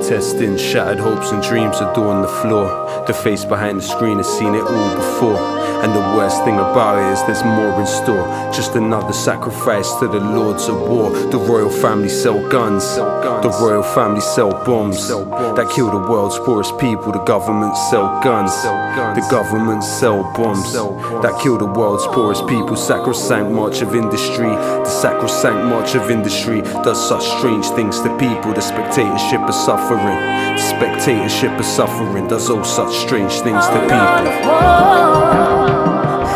Testing, shattered hopes and dreams adorn the floor. The face behind the screen has seen it all before. And the worst thing about it is there's more in store. Just another sacrifice to the lords of war. The royal family sell guns. The royal family sell bombs that kill the world's poorest people. The government sell guns. The government sell bombs that kill the world's poorest people. Sacrosanct march of industry. The sacrosanct march of industry does such strange things to people. The spectatorship of suffering. The spectatorship of suffering does all such strange things to people.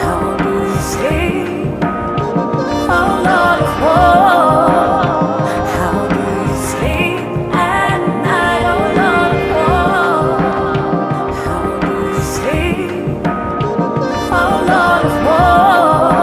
How do you sleep? Oh Lord of war, how do you sleep at night? Oh Lord of war, how do you sleep? Oh Lord of war,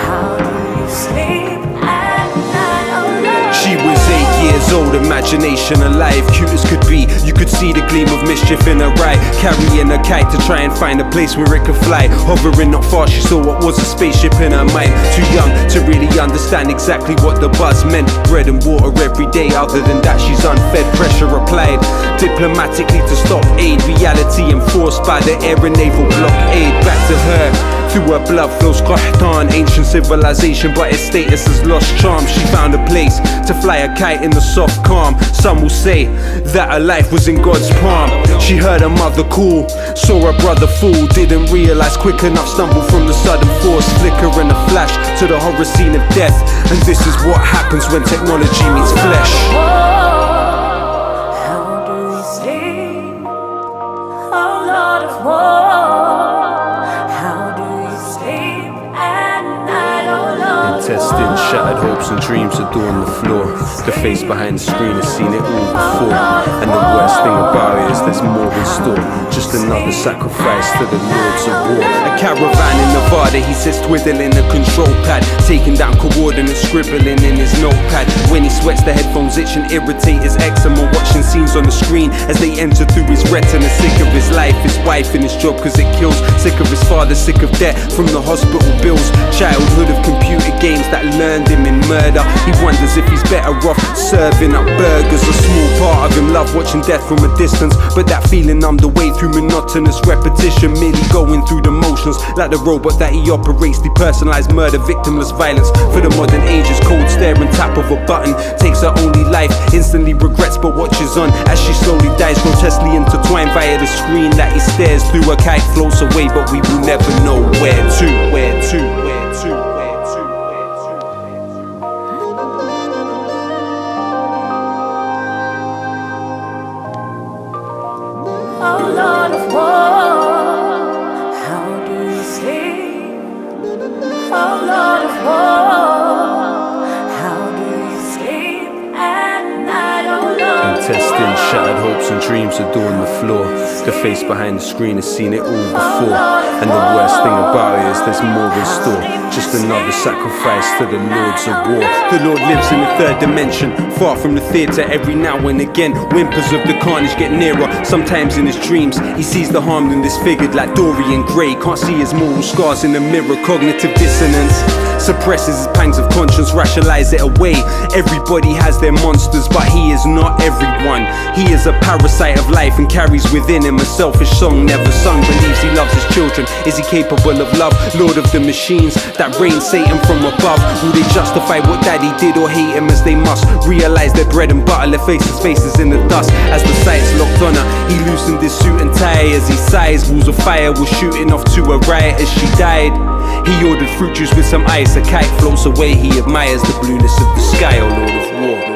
how do you sleep at night? Oh Lord. She was 8 years old, imagination alive, cute as could be. You could see the gleam of mischief in her eye, carrying a kite to try and find a place where it could fly. Hovering not far, she saw what was a spaceship in her mind. Too young to really understand exactly what the buzz meant. Bread and water every day, other than that she's unfed. Pressure applied diplomatically to stop aid. Reality enforced by the air and naval blockade. Back to her, through her blood flows Qahtan. Ancient civilization, but its status has lost charm. She found a place to fly a kite in the soft calm. Some will say that her life was in God's palm. She heard her mother call, saw her brother fall. Didn't realize quick enough, stumbled from the sudden force. Flicker and a flash to the horror scene of death. And this is what happens when technology meets flesh. How do you sleep? Oh Lord of war, how do you sleep at night? Oh Lord. Testing, shattered hopes and dreams adorn the floor. The face behind the screen has seen it all before. And the worst thing about it is there's more in store. Just another sacrifice to the lords of war. A caravan in Nevada, he sits twiddling a control pad, taking down coordinates, scribbling in his notepad. When he sweats, the headphones itch and irritate his eczema. Watching scenes on the screen as they enter through his retina. Sick of his life, his wife and his job cause it kills. Sick of his father, sick of debt from the hospital bills. Childhood of computer games that learned him in murder. He wonders if he's better off serving up burgers. A small part of him love watching death from a distance, but that feeling numbed the way through monotonous repetition. Merely going through the motions like the robot that he operates. Depersonalized murder, victimless violence for the modern ages. Cold stare and tap of a button takes her only life. Instantly regrets but watches on as she slowly dies. Grotesquely intertwined via the screen that he stares through. A kite floats away but we will never know where to. Where to, where to, where to. Oh Lord of war, how do you sleep? Oh Lord of war, how do you sleep at night? Oh Lord. Testing, shattered hopes and dreams adorn the floor. The face behind the screen has seen it all before. And the worst thing about it is there's more in store. Just another sacrifice to the lords of war. The Lord lives in the third dimension, far from the theatre. Every now and again, whimpers of the carnage get nearer. Sometimes in his dreams, he sees the harm in disfigured like Dorian Gray. Can't see his moral scars in the mirror. Cognitive dissonance suppresses his pangs of conscience, rationalize it away. Everybody has their monsters, but he is not everyone. He is a parasite of life and carries within him a selfish song never sung. Believes he loves his children. Is he capable of love? Lord of the machines that reign Satan from above. Will they justify what daddy did or hate him as they must? Realize their bread and butter, their faces in the dust. As the sights locked on her, he loosened his suit and tie. As he sighs, walls of fire were shooting off to a riot as she died. He ordered fruit juice with some ice. A kite floats away, he admires the blueness of the sky, O Lord of war.